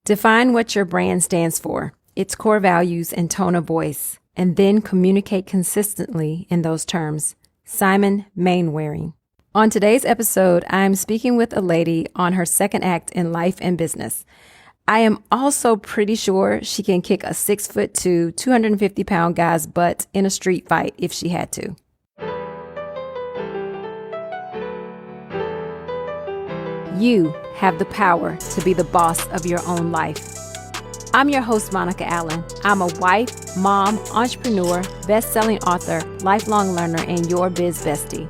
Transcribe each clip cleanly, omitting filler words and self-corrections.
Define what your brand stands for, its core values and tone of voice, and then communicate consistently in those terms. Simon Mainwaring. On today's episode, I am speaking with a lady on her second act in life and business. I am also pretty sure she can kick a 6'2", 250-pound guy's butt in a street fight if she had to. You have the power to be the boss of your own life. I'm your host, Monica Allen. I'm a wife, mom, entrepreneur, best-selling author, lifelong learner, and your biz bestie.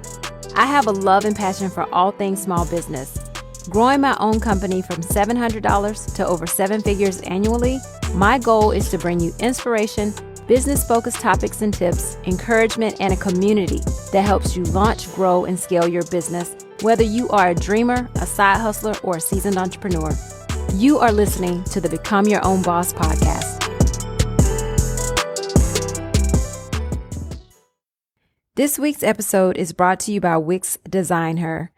I have a love and passion for all things small business. Growing my own company from $700 to over 7 figures annually, my goal is to bring you inspiration, business-focused topics and tips, encouragement, and a community that helps you launch, grow, and scale your business, whether you are a dreamer, a side hustler, or a seasoned entrepreneur. You are listening to the Become Your Own Boss podcast. This week's episode is brought to you by Wix Design Her.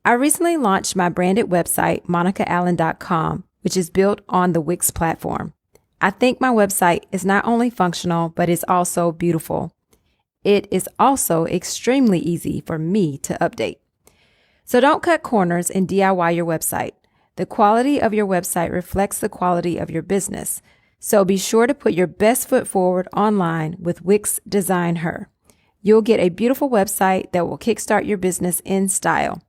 I recently launched my branded website, monicaallen.com, which is built on the Wix platform. I think my website is not only functional, but is also beautiful. It is also extremely easy for me to update. So don't cut corners and DIY your website. The quality of your website reflects the quality of your business. So be sure to put your best foot forward online with Wix Design Her. You'll get a beautiful website that will kickstart your business in style.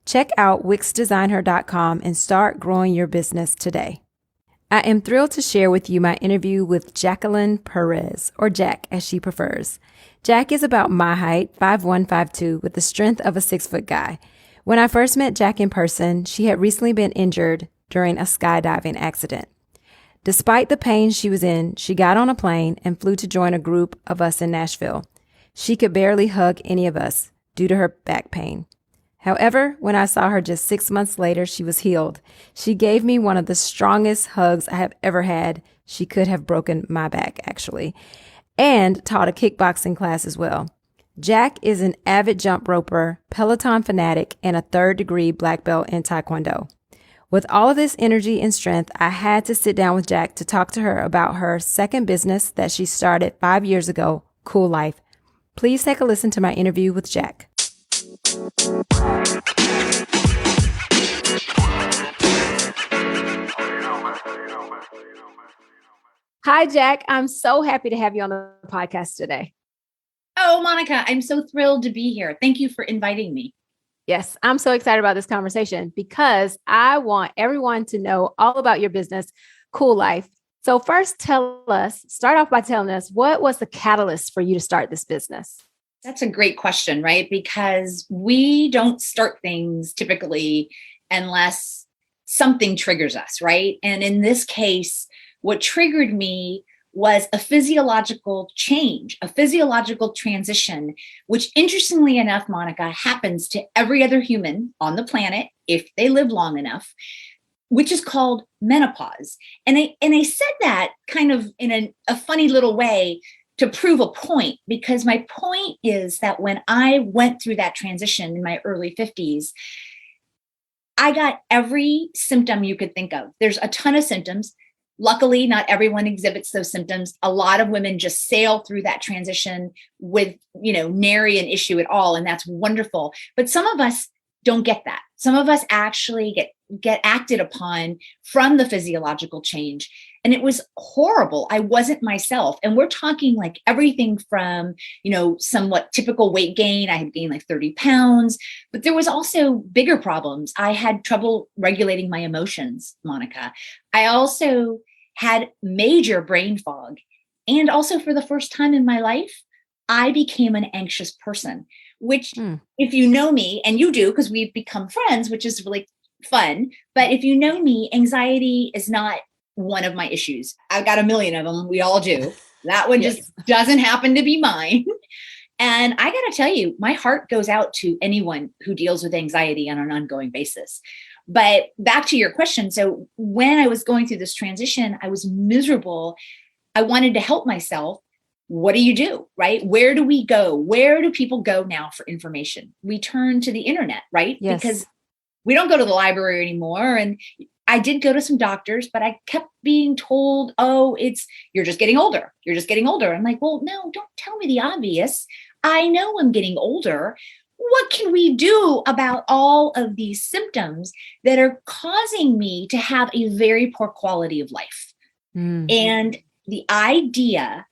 Check out wixdesignher.com and start growing your business today. I am thrilled to share with you my interview with Jacqueline Perez, or Jack as she prefers. Jack is about my height, 5'1", 5'2", with the strength of a 6-foot guy. When I first met Jack in person, she had recently been injured during a skydiving accident. Despite the pain she was in, she got on a plane and flew to join a group of us in Nashville. She could barely hug any of us due to her back pain. However, when I saw her just 6 months later, she was healed. She gave me one of the strongest hugs I have ever had. She could have broken my back, actually, and taught a kickboxing class as well. Jack is an avid jump roper, Peloton fanatic, and a 3rd-degree black belt in Taekwondo. With all of this energy and strength, I had to sit down with Jack to talk to her about her second business that she started 5 years ago, Kuel Life. Please take a listen to my interview with Jack. Hi, Jack. I'm so happy to have you on the podcast today. Oh, Monica, I'm so thrilled to be here. Thank you for inviting me. Yes, I'm so excited about this conversation because I want everyone to know all about your business, Kuel Life. So first, start off by telling us, what was the catalyst for you to start this business? That's a great question, right? Because we don't start things typically unless something triggers us, right? And in this case, what triggered me was a physiological change, a physiological transition, which interestingly enough, Monica, happens to every other human on the planet if they live long enough, which is called menopause. And I said that kind of in a funny little way to prove a point, because my point is that when I went through that transition in my early 50s, I got every symptom you could think of. There's a ton of symptoms. Luckily, not everyone exhibits those symptoms. A lot of women just sail through that transition with, nary an issue at all. And that's wonderful. But some of us don't get that. Some of us actually get acted upon from the physiological change. And it was horrible. I wasn't myself. And we're talking like everything from, somewhat typical weight gain. I had gained like 30 pounds, but there was also bigger problems. I had trouble regulating my emotions, Monica. I also had major brain fog. And also for the first time in my life, I became an anxious person, which if you know me, and you do, because we've become friends, which is really fun. But if you know me, anxiety is not one of my issues. I've got a million of them. We all do. That one just doesn't happen to be mine. And I got to tell you, my heart goes out to anyone who deals with anxiety on an ongoing basis. But back to your question. So when I was going through this transition, I was miserable. I wanted to help myself. What do you do, right? Where do we go? Where do people go now for information? We turn to the internet, right? Yes. Because we don't go to the library anymore. And I did go to some doctors, but I kept being told, oh, you're just getting older. You're just getting older. I'm like, well, no, don't tell me the obvious. I know I'm getting older. What can we do about all of these symptoms that are causing me to have a very poor quality of life? And the idea,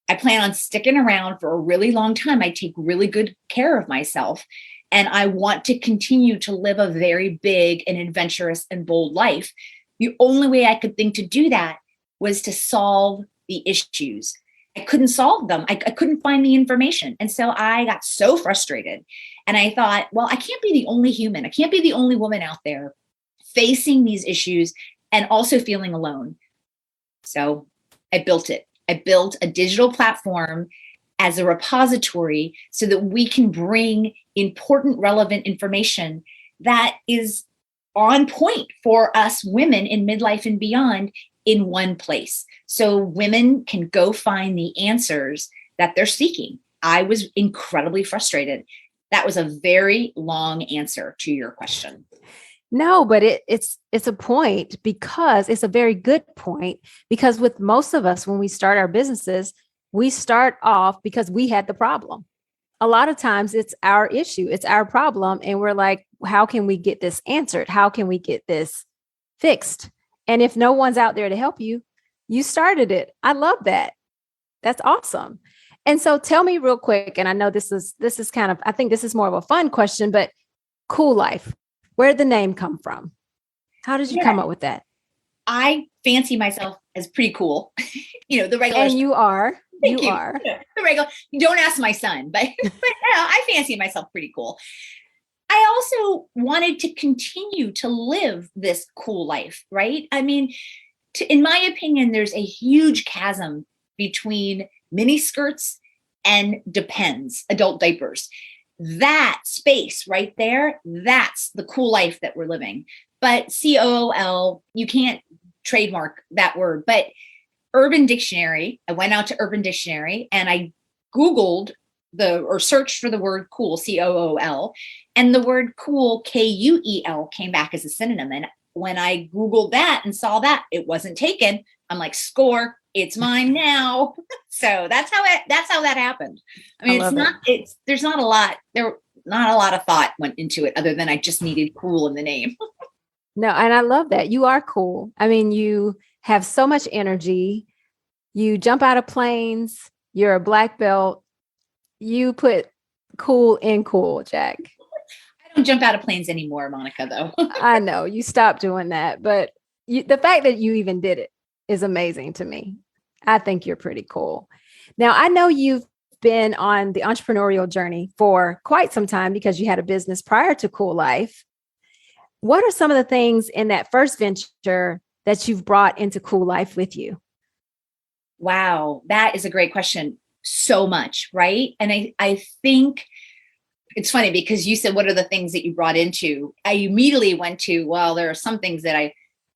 I plan on sticking around for a really long time. I take really good care of myself. And I want to continue to live a very big and adventurous and bold life. The only way I could think to do that was to solve the issues. I couldn't solve them. I couldn't find the information. And so I got so frustrated. And I thought, well, I can't be the only human. I can't be the only woman out there facing these issues and also feeling alone. So I built it. I built a digital platform as a repository so that we can bring important, relevant information that is on point for us women in midlife and beyond in one place. So women can go find the answers that they're seeking. I was incredibly frustrated. That was a very long answer to your question. No, but it's a point, because it's a very good point, because with most of us, when we start our businesses, we start off because we had the problem. A lot of times it's our issue, it's our problem. And we're like, how can we get this answered? How can we get this fixed? And if no one's out there to help you, you started it. I love that. That's awesome. And so tell me real quick, and I know this is kind of, I think this is more of a fun question, but Kuel Life, where did the name come from? How did you come up with that? I fancy myself as pretty cool. The regular. And you are. Thank you. The regular. You don't ask my son, but I fancy myself pretty cool. I also wanted to continue to live this cool life, right? I mean, in my opinion, there's a huge chasm between mini skirts and Depends, adult diapers. That space right there, that's the cool life that we're living. But COOL, you can't trademark that word, but Urban Dictionary, I went out to Urban Dictionary and I Googled searched for the word cool, COOL, and the word cool, KUEL, came back as a synonym. And when I Googled that and saw that it wasn't taken, I'm like, score, it's mine now. So that's how that happened. I mean, there's not a lot of thought went into it other than I just needed cool in the name. No, and I love that. You are cool. I mean, you have so much energy. You jump out of planes. You're a black belt. You put cool in cool, Jack. I don't jump out of planes anymore, Monica, though. I know you stopped doing that, but the fact that you even did it is amazing to me. I think you're pretty cool. Now, I know you've been on the entrepreneurial journey for quite some time because you had a business prior to Kuel Life. What are some of the things in that first venture that you've brought into Kuel Life with you? Wow, that is a great question. So much, right? And I think it's funny because you said, what are the things that you brought into? I immediately went to, well, there are some things that I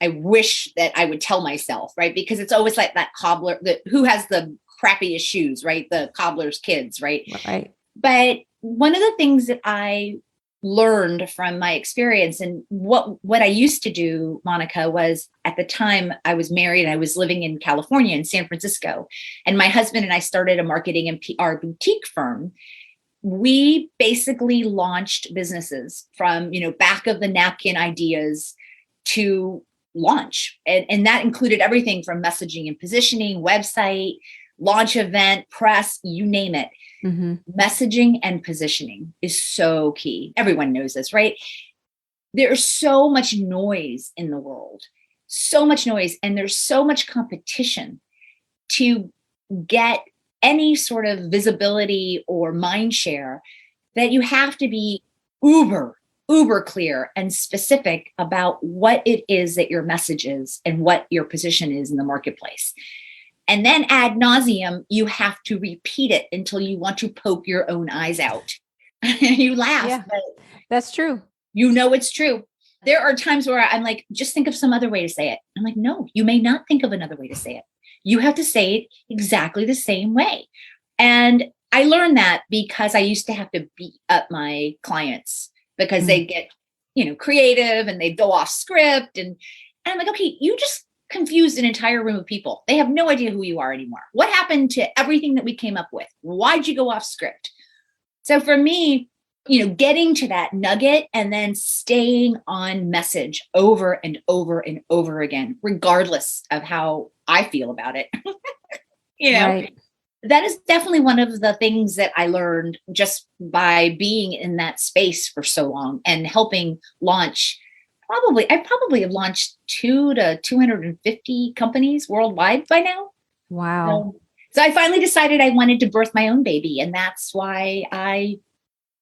wish that I would tell myself, right? Because it's always like that cobbler, who has the crappiest shoes, right? The cobbler's kids, right? Right. But one of the things that I learned from my experience and what I used to do, Monica, was at the time I was married and I was living in California, in San Francisco, and my husband and I started a marketing and PR boutique firm. We basically launched businesses from, back of the napkin ideas to launch. And that included everything from messaging and positioning, website, launch event, press, you name it. Mm-hmm. Messaging and positioning is so key. Everyone knows this, right? There's so much noise in the world, so much noise, and there's so much competition to get any sort of visibility or mind share that you have to be uber clear and specific about what it is that your message is and what your position is in the marketplace. And then ad nauseum, you have to repeat it until you want to poke your own eyes out. You laugh. Yeah, but that's true. It's true. There are times where I'm like, just think of some other way to say it. I'm like, no, you may not think of another way to say it. You have to say it exactly the same way. And I learned that because I used to have to beat up my clients because they get, creative and they go off script. And And I'm like, okay, you just confused an entire room of people. They have no idea who you are anymore. What happened to everything that we came up with? Why'd you go off script? So for me, getting to that nugget and then staying on message over and over and over again, regardless of how I feel about it, Right. that is definitely one of the things that I learned just by being in that space for so long and helping launch. I probably have launched 250 companies worldwide by now. Wow. So I finally decided I wanted to birth my own baby, and that's why I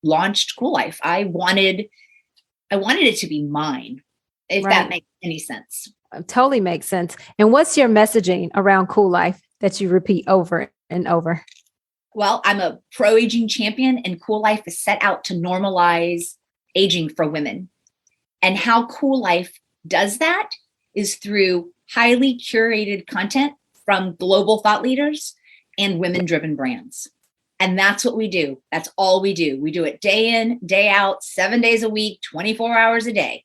launched Kuel Life. I wanted it to be mine, if that makes any sense. Totally makes sense. And what's your messaging around Kuel Life that you repeat over and over? Well, I'm a pro-aging champion, and Kuel Life is set out to normalize aging for women. And how Kuel Life does that is through highly curated content from global thought leaders and women-driven brands. And that's what we do. That's all we do. We do it day in, day out, 7 days a week, 24 hours a day.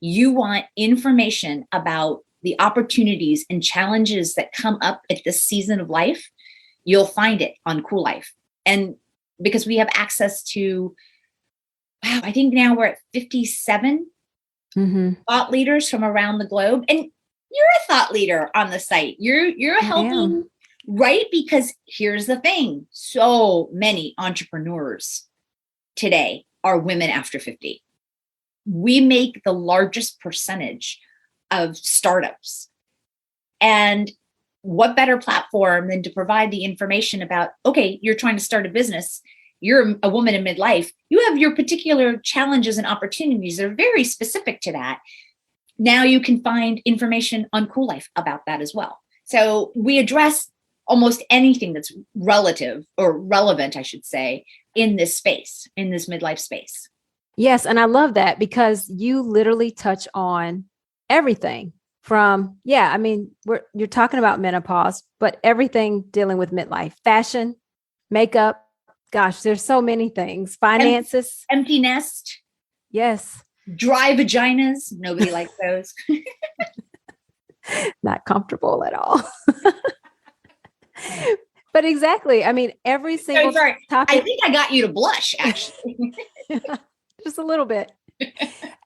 You want information about the opportunities and challenges that come up at this season of life, you'll find it on Kuel Life. And because we have access to, I think now we're at 57 thought leaders from around the globe. And you're a thought leader on the site. You're helping, right? Because here's the thing. So many entrepreneurs today are women after 50. We make the largest percentage of startups. And what better platform than to provide the information about, okay, you're trying to start a business. You're a woman in midlife. You have your particular challenges and opportunities that are very specific to that. Now you can find information on Kuel Life about that as well. So we address almost anything that's relative or relevant, I should say, in this space, in this midlife space. Yes. And I love that because you literally touch on everything from, you're talking about menopause, but everything dealing with midlife, fashion, makeup. Gosh, there's so many things. Finances. Empty nest. Yes. Dry vaginas. Nobody likes those. Not comfortable at all. But exactly. I mean, every single topic. I think I got you to blush, actually. Just a little bit.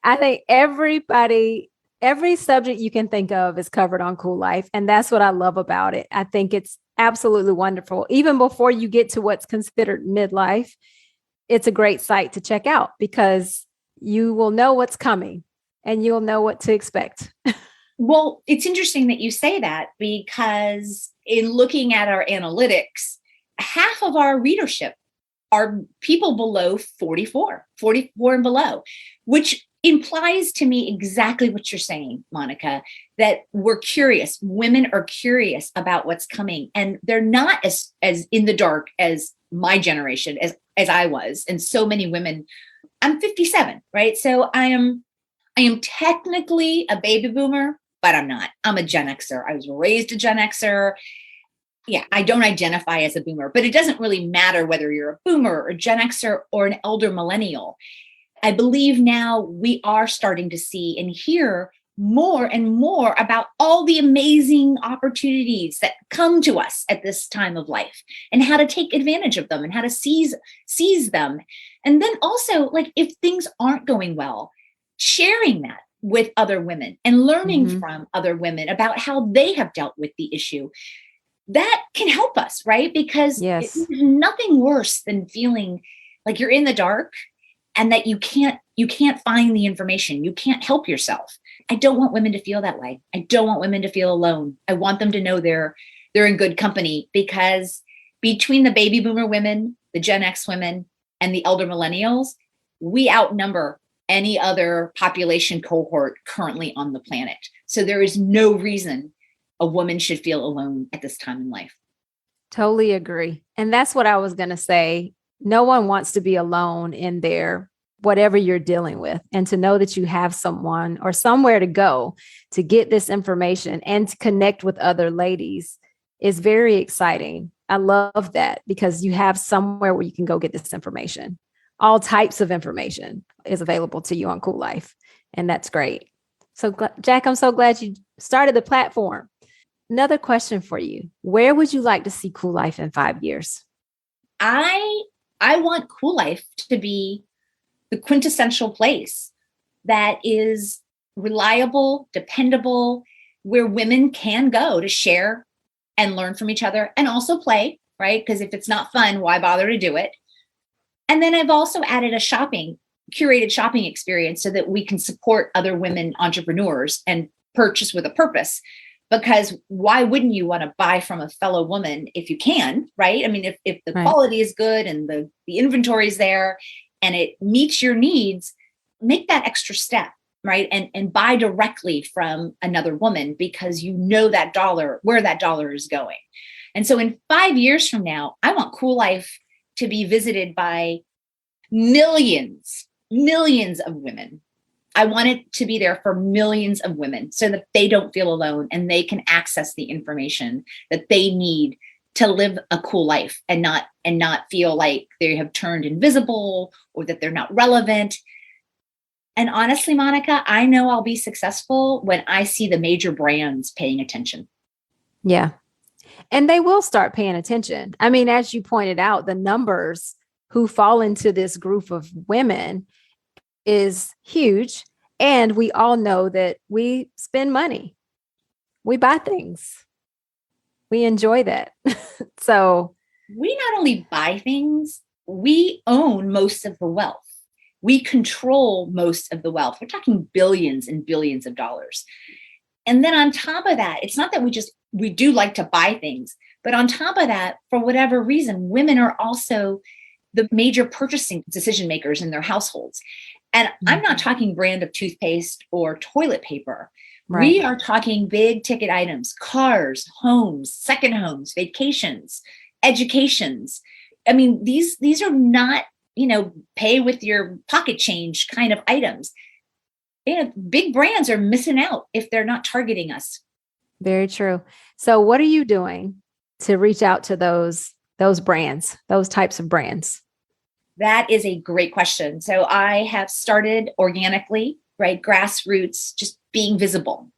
I think every subject you can think of is covered on Kuel Life. And that's what I love about it. I think it's absolutely wonderful. Even before you get to what's considered midlife, it's a great site to check out because you will know what's coming and you'll know what to expect. Well, it's interesting that you say that because in looking at our analytics, half of our readership are people below 44 and below, which implies to me exactly what you're saying, Monica, that we're curious. Women are curious about what's coming, and they're not as in the dark as my generation, as I was, and so many women. I'm 57, right? So I am technically a baby boomer, but I'm not. I'm a Gen Xer. I was raised a Gen Xer. Yeah, I don't identify as a boomer, but it doesn't really matter whether you're a boomer or Gen Xer or an elder millennial. I believe now we are starting to see and hear more and more about all the amazing opportunities that come to us at this time of life and how to take advantage of them and how to seize them. And then also, like, if things aren't going well, sharing that with other women and learning from other women about how they have dealt with the issue. That can help us, right? Because there's nothing worse than feeling like you're in the dark and that you can't find the information. You can't help yourself. I don't want women to feel that way. I don't want women to feel alone. I want them to know they're in good company, because between the baby boomer women, the Gen X women, and the elder millennials, we outnumber any other population cohort currently on the planet. So there is no reason a woman should feel alone at this time in life. Totally agree. And that's what I was going to say. No one wants to be alone in their whatever you're dealing with, and to know that you have someone or somewhere to go to get this information and to connect with other ladies is very exciting. I love that because you have somewhere where you can go get this information. All types of information is available to you on Kuel Life. And that's great. So, Jack, I'm so glad you started the platform. Another question for you. Where would you like to see Kuel Life in 5 years? I want Kuel Life to be the quintessential place that is reliable, dependable, where women can go to share and learn from each other and also play, right? Because if it's not fun, why bother to do it? And then I've also added a curated shopping experience so that we can support other women entrepreneurs and purchase with a purpose. Because why wouldn't you want to buy from a fellow woman if you can, right? I mean, if the quality is good and the inventory is there and it meets your needs, make that extra step, right? And buy directly from another woman because you know where that dollar is going. And so in 5 years from now, I want Kuel Life to be visited by millions of women. I want it to be there for millions of women so that they don't feel alone and they can access the information that they need to live a cool life and not feel like they have turned invisible or that they're not relevant. And honestly, Monica, I know I'll be successful when I see the major brands paying attention. Yeah. And they will start paying attention. I mean, as you pointed out, the numbers who fall into this group of women is huge. And we all know that we spend money. We buy things. We enjoy that. So we not only buy things, we own most of the wealth. We control most of the wealth. We're talking billions and billions of dollars. And then on top of that, it's not that we do like to buy things, but on top of that, for whatever reason, women are also the major purchasing decision makers in their households. And I'm not talking brand of toothpaste or toilet paper. Right. We are talking big ticket items, cars, homes, second homes, vacations, educations. I mean, these are not, pay with your pocket change kind of items. Big brands are missing out if they're not targeting us. Very true. So what are you doing to reach out to those brands, those types of brands? That is a great question. So I have started organically, right? Grassroots, just being visible,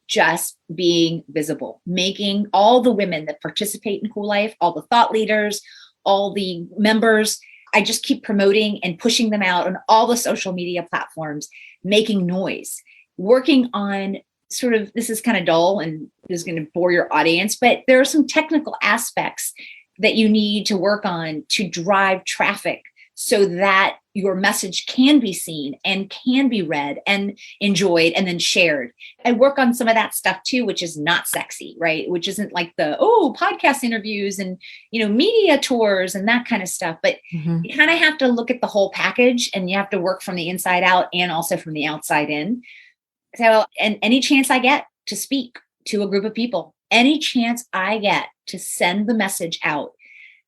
making all the women that participate in Kuel Life, all the thought leaders, all the members, I just keep promoting and pushing them out on all the social media platforms, making noise, working on sort of, this is kind of dull and this is going to bore your audience, but there are some technical aspects that you need to work on to drive traffic so that your message can be seen and can be read and enjoyed and then shared. I work on some of that stuff too, which is not sexy, right? Which isn't like the, podcast interviews and, media tours and that kind of stuff. But you kind of have to look at the whole package and you have to work from the inside out and also from the outside in. So, and any chance I get to speak to a group of people, any chance I get to send the message out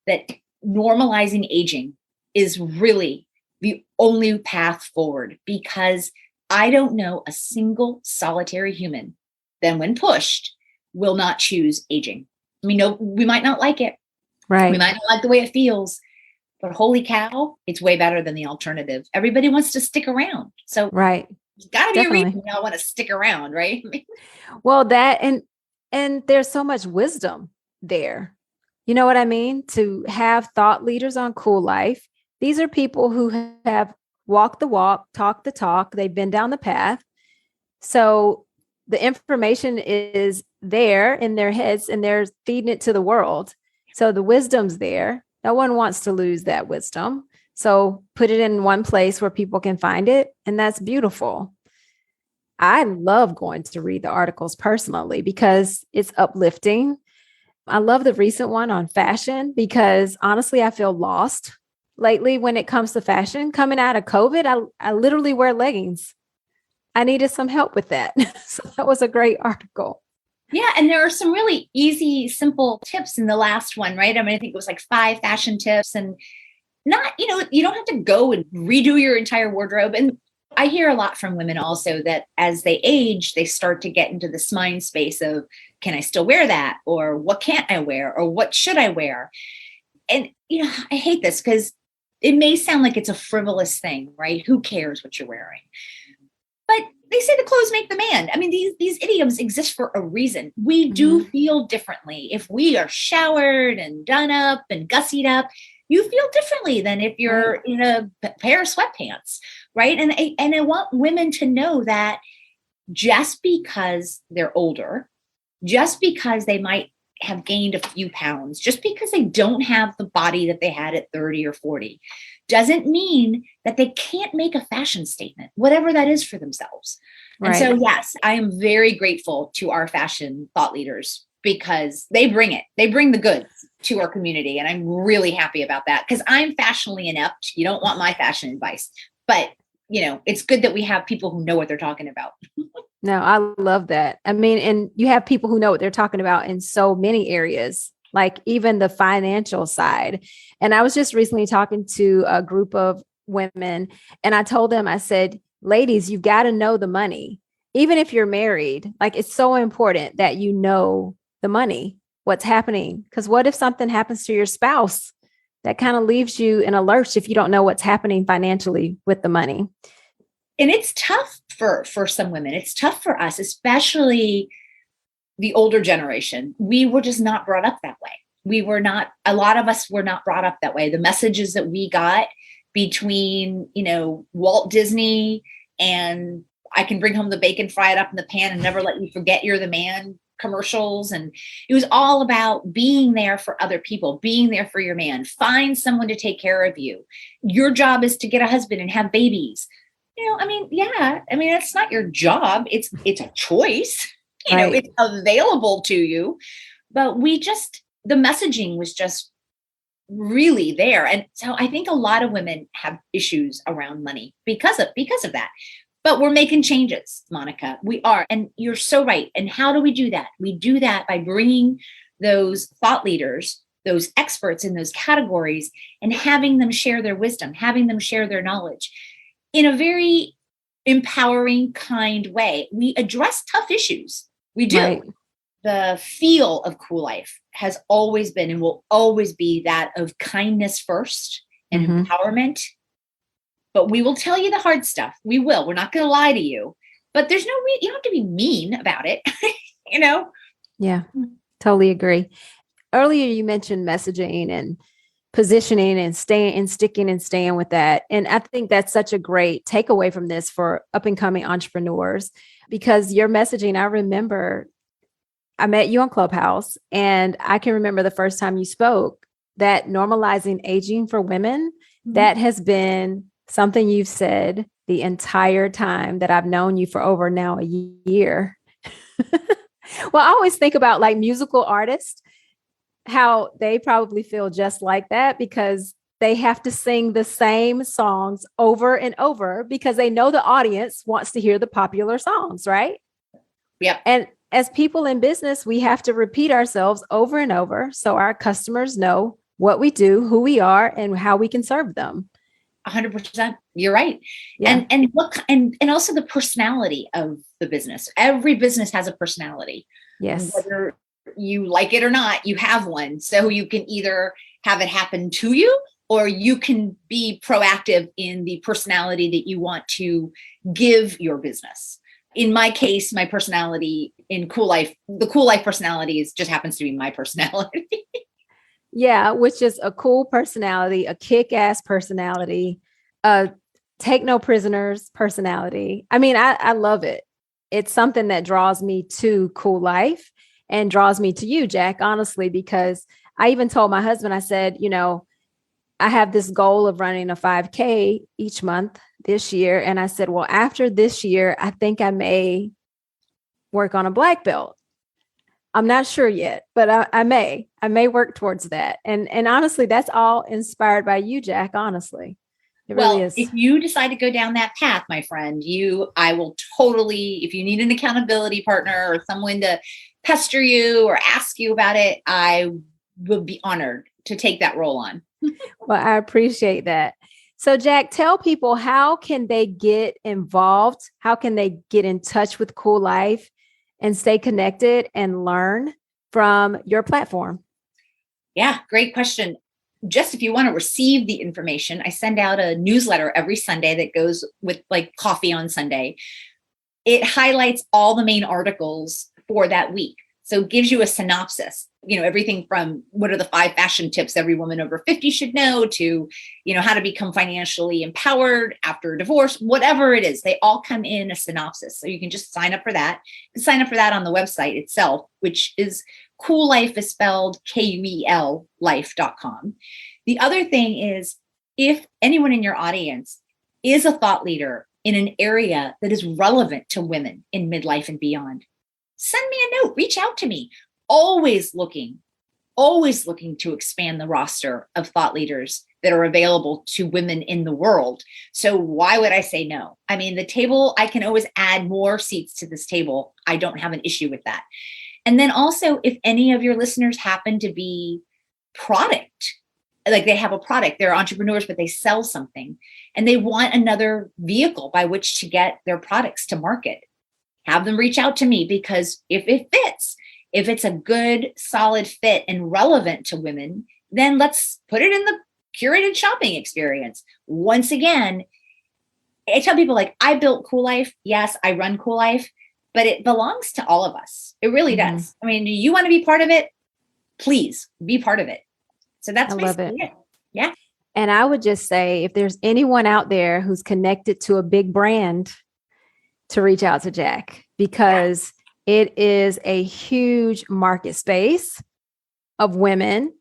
that normalizing aging is really the only path forward, because I don't know a single solitary human that when pushed will not choose aging. I mean, no, we might not like it. Right. We might not like the way it feels, but holy cow, it's way better than the alternative. Everybody wants to stick around. So right. There's got to be a reason y'all want to stick around, right? Well, that and there's so much wisdom there. You know what I mean? To have thought leaders on Kuel Life. These are people who have walked the walk, talked the talk. They've been down the path. So the information is there in their heads and they're feeding it to the world. So the wisdom's there. No one wants to lose that wisdom. So put it in one place where people can find it. And that's beautiful. I love going to read the articles personally because it's uplifting. I love the recent one on fashion because honestly, I feel lost lately when it comes to fashion. Coming out of COVID, I literally wear leggings. I needed some help with that. So that was a great article. Yeah. And there are some really easy, simple tips in the last one, right? I mean, I think it was like 5 fashion tips and not, you don't have to go and redo your entire wardrobe. And I hear a lot from women also that as they age, they start to get into this mind space of, can I still wear that? Or what can't I wear? Or what should I wear? And, I hate this because it may sound like it's a frivolous thing, right? Who cares what you're wearing? But they say the clothes make the man. I mean, these idioms exist for a reason. We do feel differently. If we are showered and done up and gussied up, you feel differently than if you're in a pair of sweatpants, right? And I want women to know that just because they're older, just because they might have gained a few pounds, just because they don't have the body that they had at 30 or 40, doesn't mean that they can't make a fashion statement, whatever that is for themselves. And so, yes, I am very grateful to our fashion thought leaders because they bring it. They bring the goods to our community. And I'm really happy about that because I'm fashionably inept. You don't want my fashion advice, but it's good that we have people who know what they're talking about. No, I love that. I mean, and you have people who know what they're talking about in so many areas, like even the financial side. And I was just recently talking to a group of women and I told them, I said, ladies, you've got to know the money. Even if you're married, like it's so important that you know the money, what's happening. Because what if something happens to your spouse? That kind of leaves you in a lurch if you don't know what's happening financially with the money. And it's tough for some women. It's tough for us, especially the older generation. We were just not brought up that way. A lot of us were not brought up that way. The messages that we got between, Walt Disney and I can bring home the bacon, fry it up in the pan and never let you forget you're the man commercials. And it was all about being there for other people, being there for your man, find someone to take care of you. Your job is to get a husband and have babies. That's not your job. It's a choice, it's available to you, but the messaging was just really there. And so I think a lot of women have issues around money because of that. But we're making changes, Monica. We are. And you're so right. And how do we do that? We do that by bringing those thought leaders, those experts in those categories, and having them share their wisdom, having them share their knowledge in a very empowering, kind way. We address tough issues. We do. Right. The feel of Kuel Life has always been and will always be that of kindness first and empowerment. But we will tell you the hard stuff. We will. We're not going to lie to you. But there's no you don't have to be mean about it. Yeah, totally agree. Earlier, you mentioned messaging and positioning and sticking and staying with that. And I think that's such a great takeaway from this for up and coming entrepreneurs, because your messaging, I remember I met you on Clubhouse and I can remember the first time you spoke that normalizing aging for women, that has been something you've said the entire time that I've known you for over now a year. Well, I always think about like musical artists, how they probably feel just like that because they have to sing the same songs over and over because they know the audience wants to hear the popular songs, right? Yeah. And as people in business, we have to repeat ourselves over and over so our customers know what we do, who we are, and how we can serve them. 100%. You're right. Yeah. And also the personality of the business. Every business has a personality. Yes. Whether you like it or not, you have one. So you can either have it happen to you or you can be proactive in the personality that you want to give your business. In my case, my personality in Kuel Life, the Kuel Life personality just happens to be my personality. Yeah, which is a cool personality, a kick-ass personality, a take no prisoners personality. I mean, I love it. It's something that draws me to Kuel Life and draws me to you, Jack, honestly, because I even told my husband, I said, I have this goal of running a 5K each month this year. And I said, well, after this year, I think I may work on a black belt. I'm not sure yet, but I may work towards that. And honestly, that's all inspired by you, Jack. Honestly, it really is. If you decide to go down that path, my friend, I will totally, if you need an accountability partner or someone to pester you or ask you about it, I will be honored to take that role on. Well, I appreciate that. So Jack, tell people, how can they get involved? How can they get in touch with Kuel Life and stay connected and learn from your platform? Yeah, great question. Just if you want to receive the information, I send out a newsletter every Sunday that goes with like coffee on Sunday. it highlights all the main articles for that week. So it gives you a synopsis, everything from what are the 5 fashion tips every woman over 50 should know to, how to become financially empowered after a divorce, whatever it is, they all come in a synopsis. So you can just sign up for that. You can sign up for that on the website itself, which is Kuel Life is spelled Kuel life.com. The other thing is, if anyone in your audience is a thought leader in an area that is relevant to women in midlife and beyond, send me a note, reach out to me. Always looking to expand the roster of thought leaders that are available to women in the world. So why would I say no? I mean, the table, I can always add more seats to this table. I don't have an issue with that. And then also, if any of your listeners happen to be product, like they have a product, they're entrepreneurs, but they sell something and they want another vehicle by which to get their products to market, have them reach out to me, because if it fits, if it's a good, solid fit and relevant to women, then let's put it in the curated shopping experience. Once again, I tell people, like, I built Kuel Life. Yes, I run Kuel Life, but it belongs to all of us. It really does. I mean, you want to be part of it? Please be part of it. So that's basically it. Yeah. And I would just say, if there's anyone out there who's connected to a big brand, to reach out to Jack, because it is a huge market space of women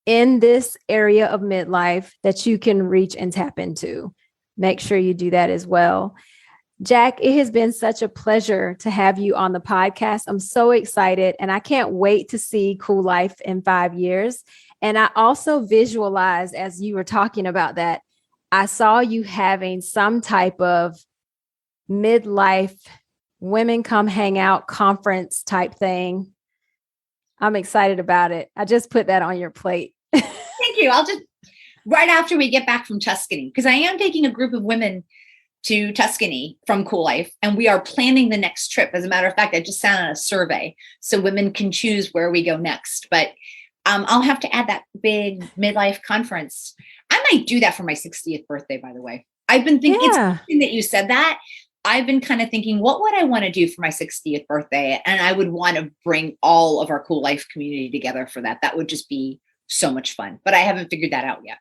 in this area of midlife that you can reach and tap into. Make sure you do that as well. Jack, it has been such a pleasure to have you on the podcast. I'm so excited, and I can't wait to see Kuel Life in 5 years. And I also visualized, as you were talking about that, I saw you having some type of midlife women come hang out conference type thing. I'm excited about it. I just put that on your plate. Thank you. I'll just, right after we get back from Tuscany, because I am taking a group of women to Tuscany from Kuel Life, and we are planning the next trip. As a matter of fact, I just sent out a survey so women can choose where we go next. But I'll have to add that big midlife conference. I might do that for my 60th birthday, by the way. I've been thinking, it's interesting that you said that. I've been kind of thinking, what would I want to do for my 60th birthday? And I would want to bring all of our Kuel Life community together for that. That would just be so much fun. But I haven't figured that out yet.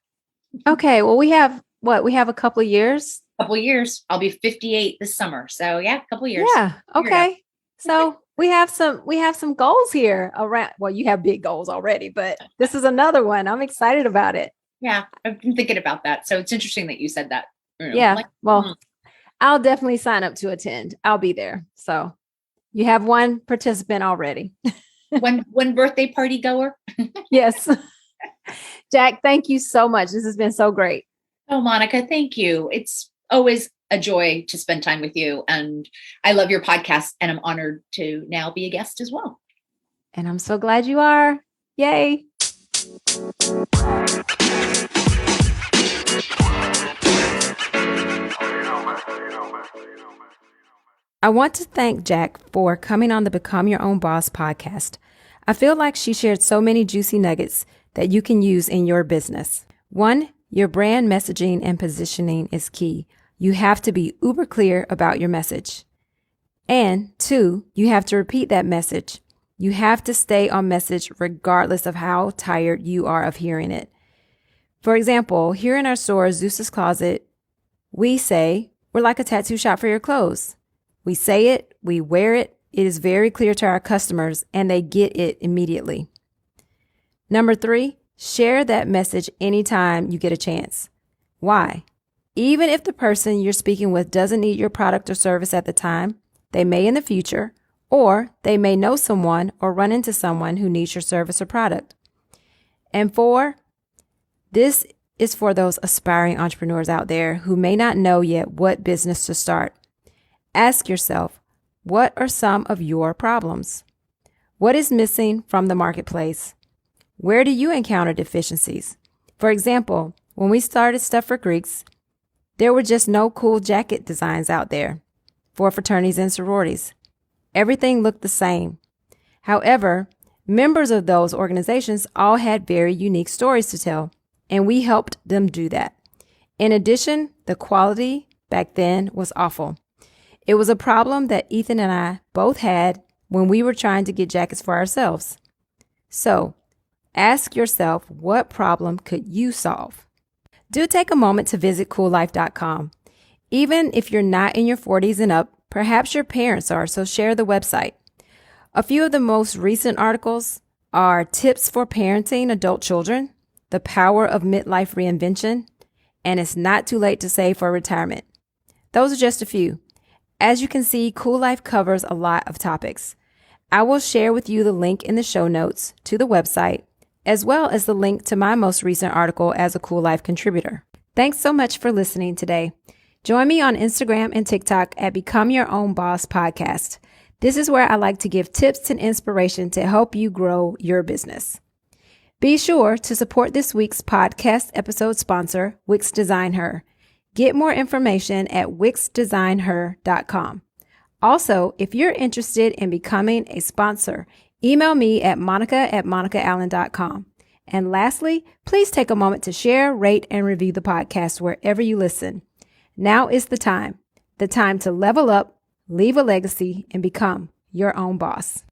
Okay. Well, we have a couple of years. I'll be 58 this summer. So yeah, a couple of years. Yeah. Okay. So we have some goals here around. Well, you have big goals already, but this is another one. I'm excited about it. Yeah. I've been thinking about that. So it's interesting that you said that. Yeah. I'll definitely sign up to attend. I'll be there. So you have one participant already. one birthday party goer. Yes. Jack, thank you so much. This has been so great. Oh, Monica, thank you. It's always a joy to spend time with you. And I love your podcast, and I'm honored to now be a guest as well. And I'm so glad you are. Yay. I want to thank Jack for coming on the Become Your Own Boss podcast. I feel like she shared so many juicy nuggets that you can use in your business. 1, your brand messaging and positioning is key. You have to be uber clear about your message. And 2, you have to repeat that message. You have to stay on message regardless of how tired you are of hearing it. For example, here in our store, Zeus's Closet, we say, we're like a tattoo shop for your clothes. We say it, we wear it. It is very clear to our customers, and they get it immediately. Number 3, share that message anytime you get a chance. Why? Even if the person you're speaking with doesn't need your product or service at the time, they may in the future, or they may know someone or run into someone who needs your service or product. And 4, this is for those aspiring entrepreneurs out there who may not know yet what business to start. Ask yourself, what are some of your problems? What is missing from the marketplace? Where do you encounter deficiencies? For example, when we started Stuff for Greeks, there were just no cool jacket designs out there for fraternities and sororities. Everything looked the same. However, members of those organizations all had very unique stories to tell, and we helped them do that. In addition, the quality back then was awful. It was a problem that Ethan and I both had when we were trying to get jackets for ourselves. So, ask yourself, what problem could you solve? Do take a moment to visit kuellife.com. Even if you're not in your 40s and up, perhaps your parents are, so share the website. A few of the most recent articles are Tips for Parenting Adult Children, The Power of Midlife Reinvention, and It's Not Too Late to Save for Retirement. Those are just a few. As you can see, Kuel Life covers a lot of topics. I will share with you the link in the show notes to the website, as well as the link to my most recent article as a Kuel Life contributor. Thanks so much for listening today. Join me on Instagram and TikTok at Become Your Own Boss Podcast. This is where I like to give tips and inspiration to help you grow your business. Be sure to support this week's podcast episode sponsor, Wix Design Her. Get more information at wixdesignher.com. Also, if you're interested in becoming a sponsor, email me at monica@monicaallen.com. And lastly, please take a moment to share, rate, and review the podcast wherever you listen. Now is the time to level up, leave a legacy, and become your own boss.